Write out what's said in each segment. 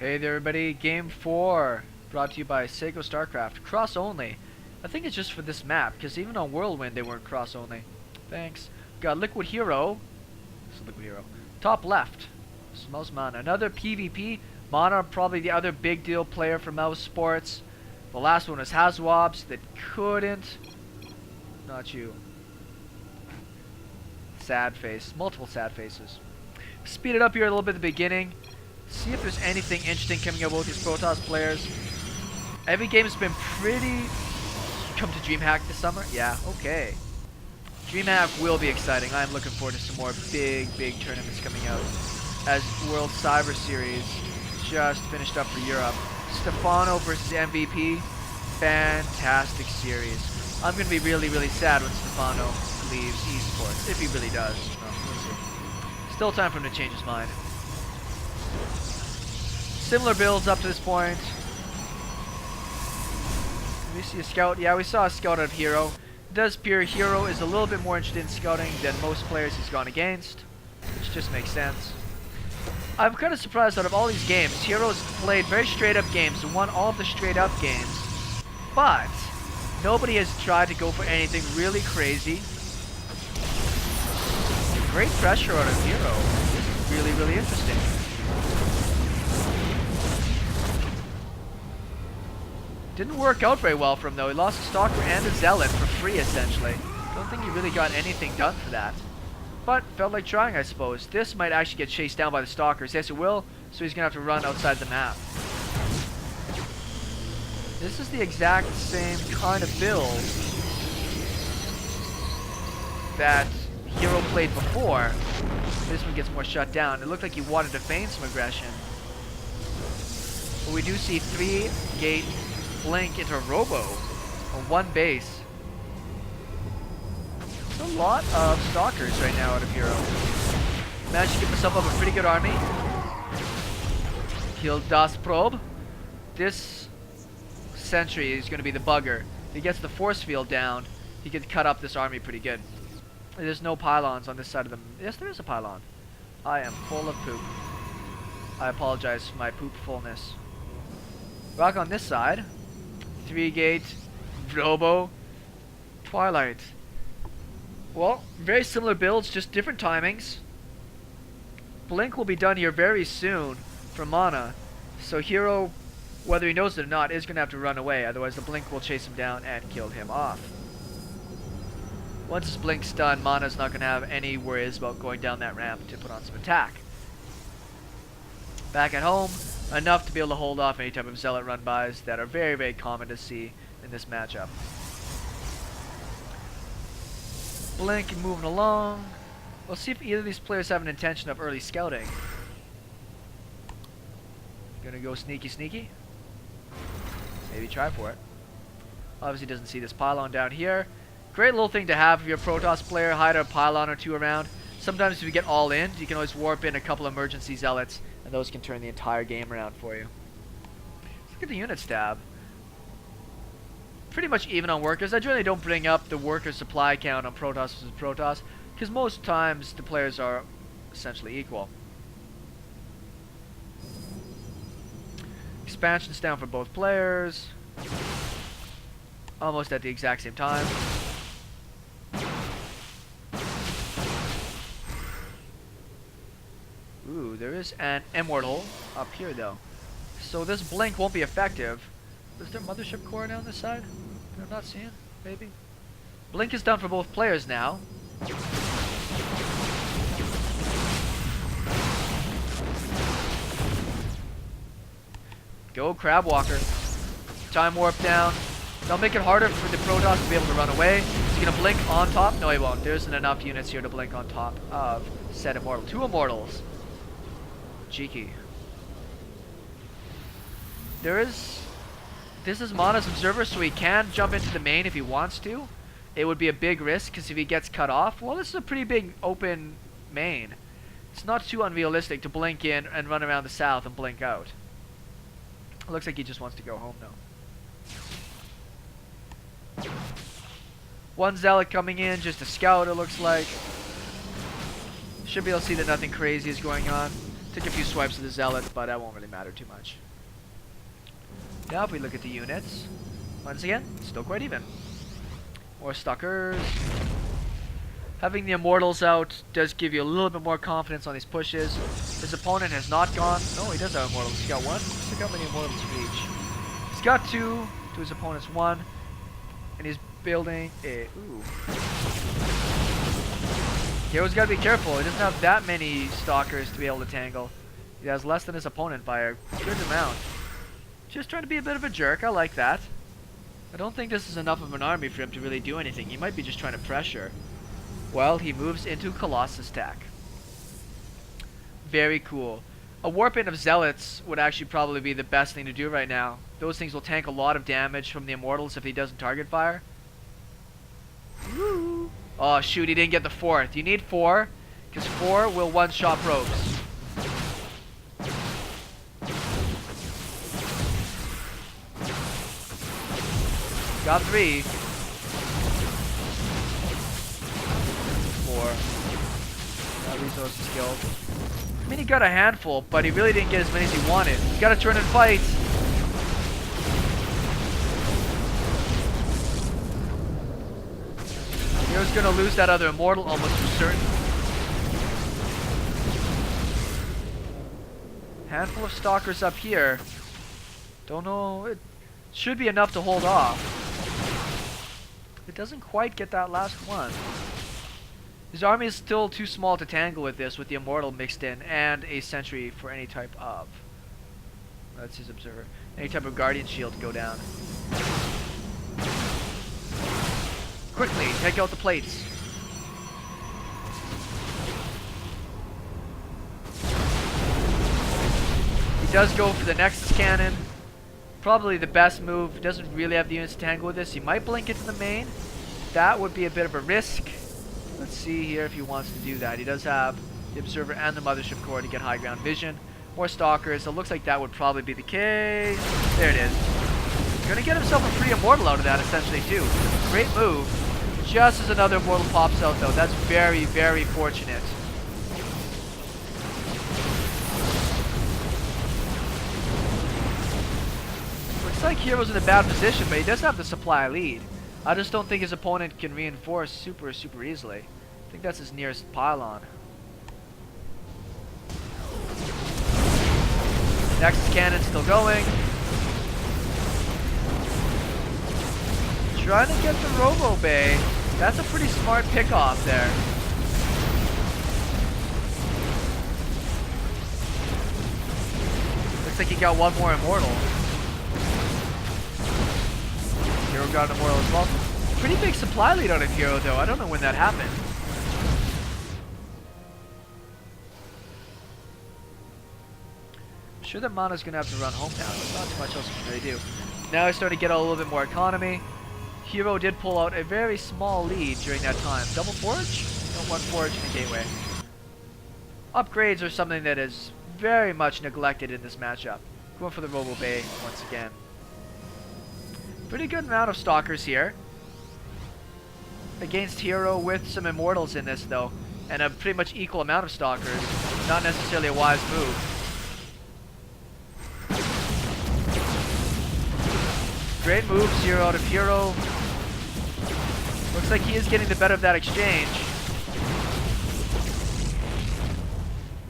Hey there everybody, Game 4, brought to you by SeKo Starcraft, cross only. I think it's just for this map, because even on Whirlwind they weren't cross only. Thanks. Got Liquid Hero, this is Liquid Hero, top left, smells MaNa. Another PvP, MaNa probably the other big deal player for Mouz Sports. The last one was Hazwabs that couldn't, not you. Sad face, multiple sad faces. Speed it up here a little bit at the beginning. See if there's anything interesting coming up with these Protoss players. Every game has been pretty... Come to DreamHack this summer? Yeah, okay. DreamHack will be exciting. I'm looking forward to some more big tournaments coming out. As World Cyber Series just finished up for Europe. Stefano versus MVP. Fantastic series. I'm going to be really sad when Stefano leaves esports. If he really does. Well, we'll see. Still time for him to change his mind. Similar builds up to this point. We see a scout. Yeah, we saw a scout out of Hero. It does appear Hero is a little bit more interested in scouting than most players he's gone against, which just makes sense. I'm kind of surprised out of all these games, Hero's played very straight up games and won all of the straight up games, but nobody has tried to go for anything really crazy. Great pressure out of Hero. This is really interesting. Didn't work out very well for him though. He lost a Stalker and a Zealot for free essentially. Don't think he really got anything done for that. But felt like trying, I suppose. This might actually get chased down by the Stalkers. Yes, it will. So he's going to have to run outside the map. This is the exact same kind of build that Hero played before. This one gets more shut down. It looked like he wanted to feign some aggression. But we do see 3-gate Blink into Robo on one base. There's a lot of Stalkers right now out of Hero. Managed to get himself up a pretty good army. Killed Das Probe. This sentry is going to be the bugger. If he gets the force field down, he can cut up this army pretty good. There's no pylons on this side of them. Yes, there is a pylon. I am full of poop. I apologize for my poop fullness. Rock on this side. 3-gate, Robo, Twilight. Well, very similar builds, just different timings. Blink will be done here very soon for MaNa. So Hero, whether he knows it or not, is going to have to run away. Otherwise the Blink will chase him down and kill him off. Once his Blink's done, MaNa's not going to have any worries about going down that ramp to put on some attack. Back at home, enough to be able to hold off any type of Zealot run-bys that are very common to see in this matchup. Blink moving along. We'll see if either of these players have an intention of early scouting. Gonna go sneaky. Maybe try for it. Obviously doesn't see this pylon down here. Great little thing to have if you're a Protoss player, hide a pylon or two around. Sometimes if you get all in, you can always warp in a couple emergency Zealots, and those can turn the entire game around for you. Let's look at the units tab. Pretty much even on workers. I generally don't bring up the worker supply count on Protoss versus Protoss, because most times the players are essentially equal. Expansion's down for both players. Almost at the exact same time. Ooh, there is an immortal up here though. So this Blink won't be effective. Is there mothership core down this side? I'm not seeing. Maybe. Blink is done for both players now. Go Crabwalker. Time warp down. That'll make it harder for the Protoss to be able to run away. Is he gonna Blink on top? No, he won't. There isn't enough units here to Blink on top of said immortal. 2 immortals. Cheeky. This is MaNa's observer, so he can jump into the main if he wants to. It would be a big risk, because if he gets cut off, well, this is a pretty big open main. It's not too unrealistic to Blink in and run around the south and Blink out. It looks like he just wants to go home, though. One Zealot coming in, just a scout, it looks like. Should be able to see that nothing crazy is going on. Take a few swipes of the Zealots, but that won't really matter too much. Now if we look at the units, once again, still quite even. More Stalkers. Having the Immortals out does give you a little bit more confidence on these pushes. His opponent has not gone. No, he does have Immortals. He's got one. Let's look how many Immortals for each. He's got 2 to his opponent's 1. And he's building a... Ooh. Hero's got to be careful. He doesn't have that many Stalkers to be able to tangle. He has less than his opponent by a good amount. Just trying to be a bit of a jerk. I like that. I don't think this is enough of an army for him to really do anything. He might be just trying to pressure. Well, he moves into Colossus Tack. Very cool. A warp-in of Zealots would actually probably be the best thing to do right now. Those things will tank a lot of damage from the Immortals if he doesn't target fire. Woo. Oh shoot, he didn't get the 4th. You need 4, because 4 will one-shot probes. Got 3. 4. Got resources skilled. I mean, he got a handful, but he really didn't get as many as he wanted. He's got to turn and fight. Hero's gonna lose that other Immortal almost for certain. Handful of Stalkers up here. Don't know. It should be enough to hold off. It doesn't quite get that last one. His army is still too small to tangle with this, with the Immortal mixed in, and a Sentry for any type of... That's his Observer. Any type of Guardian Shield to go down. Quickly, take out the plates. He does go for the Nexus Cannon. Probably the best move. Doesn't really have the units to tangle with this. He might blink into the main. That would be a bit of a risk. Let's see here if he wants to do that. He does have the Observer and the Mothership Core to get high ground vision. More Stalkers. So it looks like that would probably be the case. There it is. Gonna get himself a free Immortal out of that essentially too. Great move. Just as another Immortal pops out though. That's very, very fortunate. Looks like Hero's in a bad position, but he does have the supply lead. I just don't think his opponent can reinforce super easily. I think that's his nearest pylon. Nexus Cannon still going. Trying to get the Robo Bay. That's a pretty smart pick off there. Looks like he got one more Immortal. Hero got an Immortal as well. Pretty big supply lead on a Hero though. I don't know when that happened. I'm sure that MaNa's gonna have to run home now. There's not too much else he can really do. Now he's starting to get a little bit more economy. Hero did pull out a very small lead during that time. Double Forge? No, one Forge and a Gateway. Upgrades are something that is very much neglected in this matchup. Going for the Robo Bay once again. Pretty good amount of Stalkers here. Against Hero with some Immortals in this though. And a pretty much equal amount of Stalkers. Not necessarily a wise move. Great moves here out of Hero. Looks like he is getting the better of that exchange.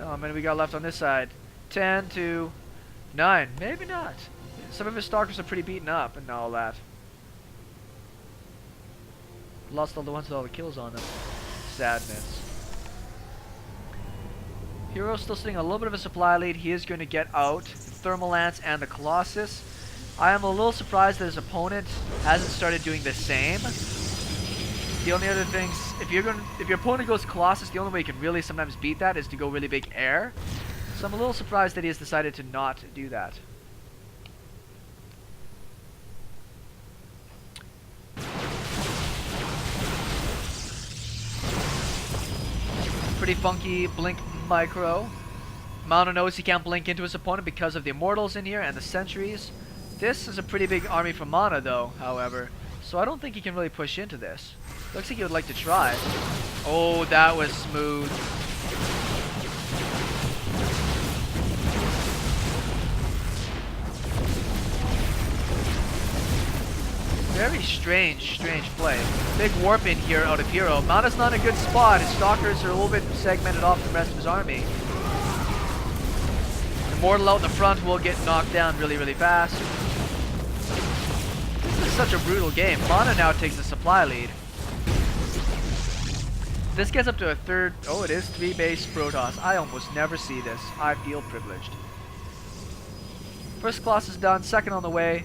Oh, how many we got left on this side? 10 to 9. Maybe not. Some of his Stalkers are pretty beaten up and all that. Lost all the ones with all the kills on them. Sadness. Hero's still sitting a little bit of a supply lead. He is going to get out the Thermal Lance and the Colossus. I am a little surprised that his opponent hasn't started doing the same. The only other things, if your opponent goes Colossus, the only way you can really sometimes beat that is to go really big air. So I'm a little surprised that he has decided to not do that. Pretty funky blink micro. MaNa knows he can't blink into his opponent because of the Immortals in here and the Sentries. This is a pretty big army from MaNa though, however. So I don't think he can really push into this. Looks like he would like to try. Oh, that was smooth. Very strange play. Big warp in here out of hero. MaNa's not in a good spot. His stalkers are a little bit segmented off from the rest of his army. Immortal out in the front will get knocked down really fast. This is such a brutal game. MaNa now takes the supply lead. This gets up to a third. Oh, it is 3 base Protoss. I almost never see this. I feel privileged. First Colossus done. Second on the way.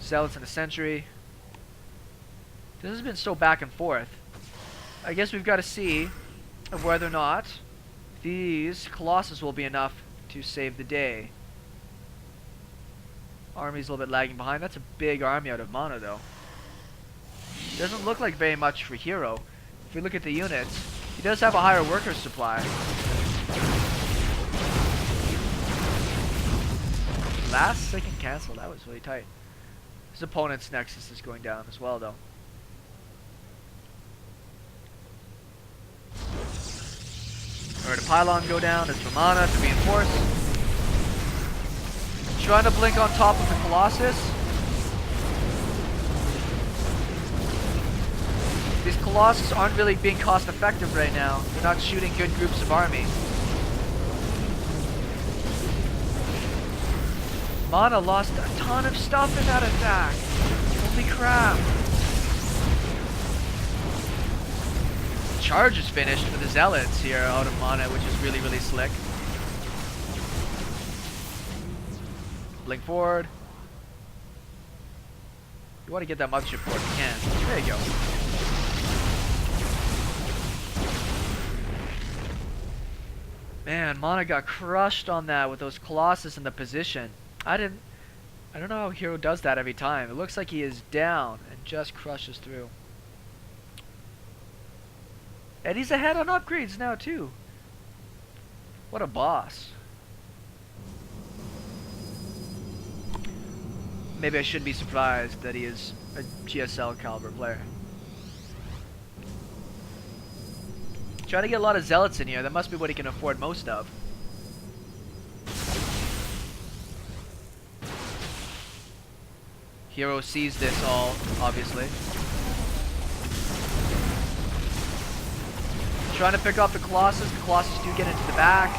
Zealots in a century. This has been so back and forth. I guess we've got to see whether or not these Colossus will be enough to save the day. Army's a little bit lagging behind. That's a big army out of MaNa though. Doesn't look like very much for hero. If we look at the units, he does have a higher worker supply. Last second cancel. That was really tight. His opponent's nexus is going down as well though. Alright, a pylon go down. It's for MaNa to reinforce. Trying to blink on top of the Colossus. These Colossus aren't really being cost effective right now. They're not shooting good groups of army. MaNa lost a ton of stuff in that attack. Holy crap. Charge is finished for the Zealots here out of MaNa, which is really slick. Blink forward. You want to get that mothership forward if you can. There you go. Man, MaNa got crushed on that with those Colossus in the position. I don't know how hero does that every time. It looks like he is down and just crushes through. And he's ahead on upgrades now too. What a boss. Maybe I should be surprised that he is a GSL caliber player. Trying to get a lot of zealots in here. That must be what he can afford most of. Hero sees this all, obviously. Trying to pick off the Colossus. The Colossus do get into the back.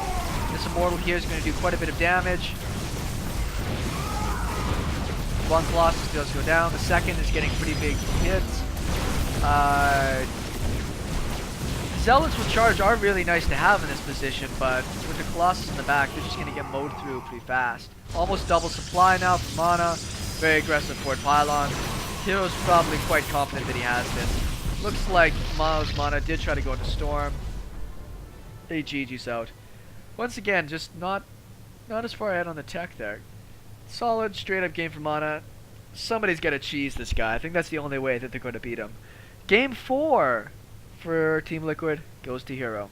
This Immortal here is going to do quite a bit of damage. One Colossus does go down. The second is getting pretty big hits. Zealots with charge are really nice to have in this position, but with the Colossus in the back, they're just going to get mowed through pretty fast. Almost double supply now for MaNa. Very aggressive forward pylon. Hero's probably quite confident that he has this. Looks like Mouz MaNa did try to go into Storm. They GG's out. Once again, just not as far ahead on the tech there. Solid, straight up game for MaNa. Somebody's got to cheese this guy. I think that's the only way that they're going to beat him. Game 4 for Team Liquid goes to Hero.